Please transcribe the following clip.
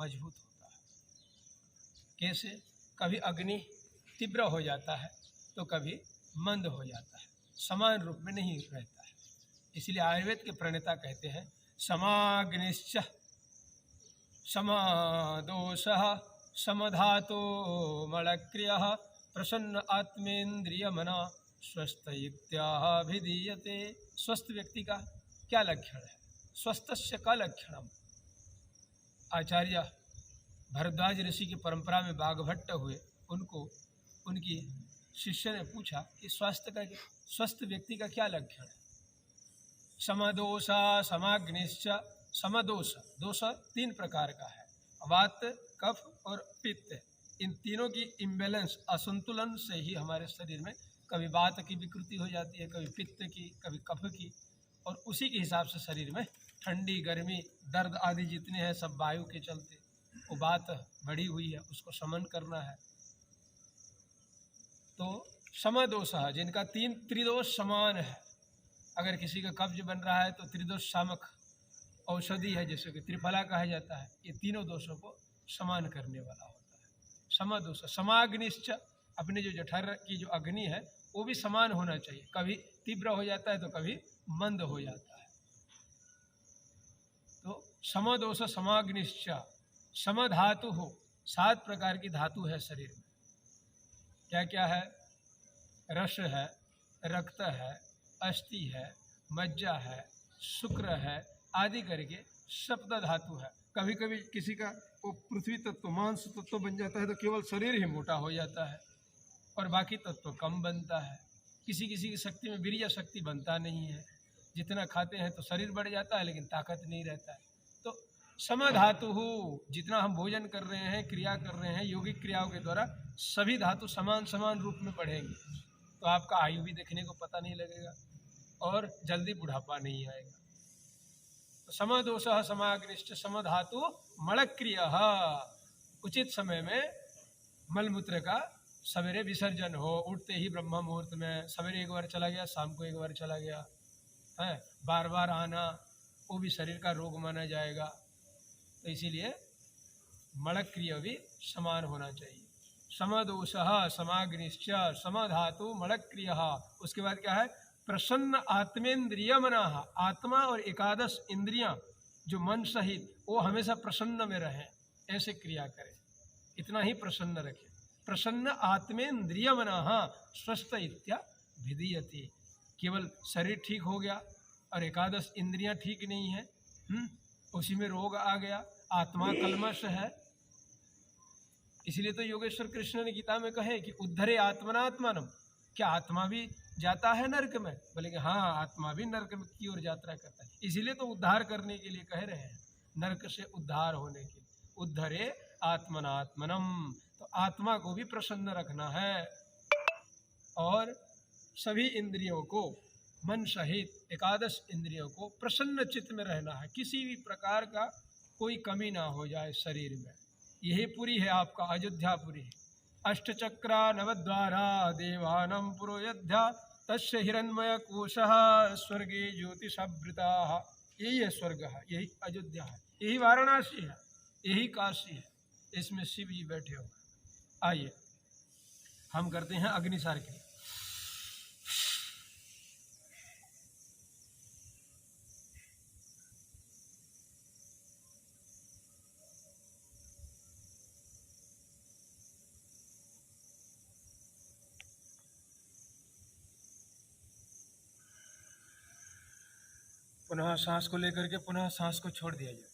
मजबूत होता है। कैसे? कभी अग्नि तीव्र हो जाता है तो कभी मंद हो जाता है, समान रूप में नहीं रहता है। इसलिए आयुर्वेद के प्रणेता कहते हैं समाग्निश्च समदोषः समधातो मलक्रियः प्रसन्न आत्मेन्द्रिय मना स्वस्थ इत्याभिधीयते। स्वस्थ व्यक्ति का क्या लक्षण है? स्वस्थस्य का लक्षणम। आचार्य भरद्वाज ऋषि की परंपरा में बाघभट्ट हुए, उनको उनकी शिष्य ने पूछा कि स्वस्थ व्यक्ति का क्या लक्षण है? समदोषा समाग्निश्च। समदोष, दोष 3 प्रकार का है, वात, कफ और पित्त। इन तीनों की इम्बैलेंस, असंतुलन से ही हमारे शरीर में कभी वात की विकृति हो जाती है, कभी पित्त की, कभी कफ की, और उसी के हिसाब से शरीर में ठंडी, गर्मी, दर्द आदि जितने हैं सब वायु के चलते। वो बात बढ़ी हुई है, उसको शमन करना है। तो समदोष, जिनका 3 त्रिदोष समान है। अगर किसी का कब्ज बन रहा है तो त्रिदोष शामक औषधि है, जैसे कि त्रिफला कहा जाता है। ये तीनों दोषों को समान करने वाला होता है समदोष। समाग्निश्च, अपने जो जठर की जो अग्नि है वो भी समान होना चाहिए, कभी तीव्र हो जाता है तो कभी मंद हो जाता है। तो समदोष समाग्निश्च। समधातु हो, 7 प्रकार की धातु है शरीर में। क्या क्या है? रस है, रक्त है, अस्थि है, मज्जा है, शुक्र है, आदि करके सप्त धातु है। कभी कभी किसी का वो पृथ्वी तत्व, मांस तत्व बन जाता है तो केवल शरीर ही मोटा हो जाता है और बाकी तत्व कम बनता है। किसी किसी की शक्ति में वीर्य शक्ति बनता नहीं है, जितना खाते हैं तो शरीर बढ़ जाता है लेकिन ताकत नहीं रहता है। तो समधातु हो, जितना हम भोजन कर रहे हैं, क्रिया कर रहे हैं, योगिक क्रियाओं के द्वारा सभी धातु समान समान रूप में बढ़ेंगे, तो आपका आयु भी देखने को पता नहीं लगेगा और जल्दी बुढ़ापा नहीं आएगा। तो समदोष समाग्निश्च समधातु मलक्रियः। उचित समय में मलमूत्र का सवेरे विसर्जन हो, उठते ही ब्रह्म मुहूर्त में, सवेरे एक बार चला गया, शाम को एक बार चला गया है, बार बार आना वो भी शरीर का रोग माना जाएगा। तो इसीलिए मलक्रिय भी समान होना चाहिए। समदोष समाग्निश्च समधातु मलक्रियः। उसके बाद क्या है? प्रसन्न आत्मेन्द्रिय मना। आत्मा और एकादश इंद्रियां जो मन सहित वो हमेशा प्रसन्न में रहें, ऐसे क्रिया करें, इतना ही प्रसन्न रखें। प्रसन्न आत्मेन्द्रिय मना स्वस्थ इत्याभिधीयते। केवल शरीर ठीक हो गया और एकादश इंद्रियां ठीक नहीं है, उसी में रोग आ गया, आत्मा कलमश है। इसलिए तो योगेश्वर कृष्ण ने गीता में कहे कि उद्धरे आत्मनात्मनम। क्या आत्मा भी जाता है नरक में? बोले कि हाँ, आत्मा भी नरक की ओर यात्रा करता है। इसीलिए तो उद्धार करने के लिए कह रहे हैं, नरक से उद्धार होने के लिए। उद्धरे आत्मनात्मनम, तो आत्मा को भी प्रसन्न रखना है और सभी इंद्रियों को, मन सहित एकादश इंद्रियों को प्रसन्न चित्त में रहना है, किसी भी प्रकार का कोई कमी ना हो जाए शरीर में। यही पुरी है आपका अयोध्यापुरी। अष्टचक्रा नवद्वारा देवानां पुरोयध्या तस्य हिरण्मय कोशः स्वर्गे ज्योतिषावृताः। यही है स्वर्ग है, यही अयोध्या है, यही वाराणसी है, यही काशी है। इसमें शिव जी बैठे हुए। आइए हम करते हैं अग्निसार क्रिया। पुनः सांस को लेकर के पुनः सांस को छोड़ दिया जाए।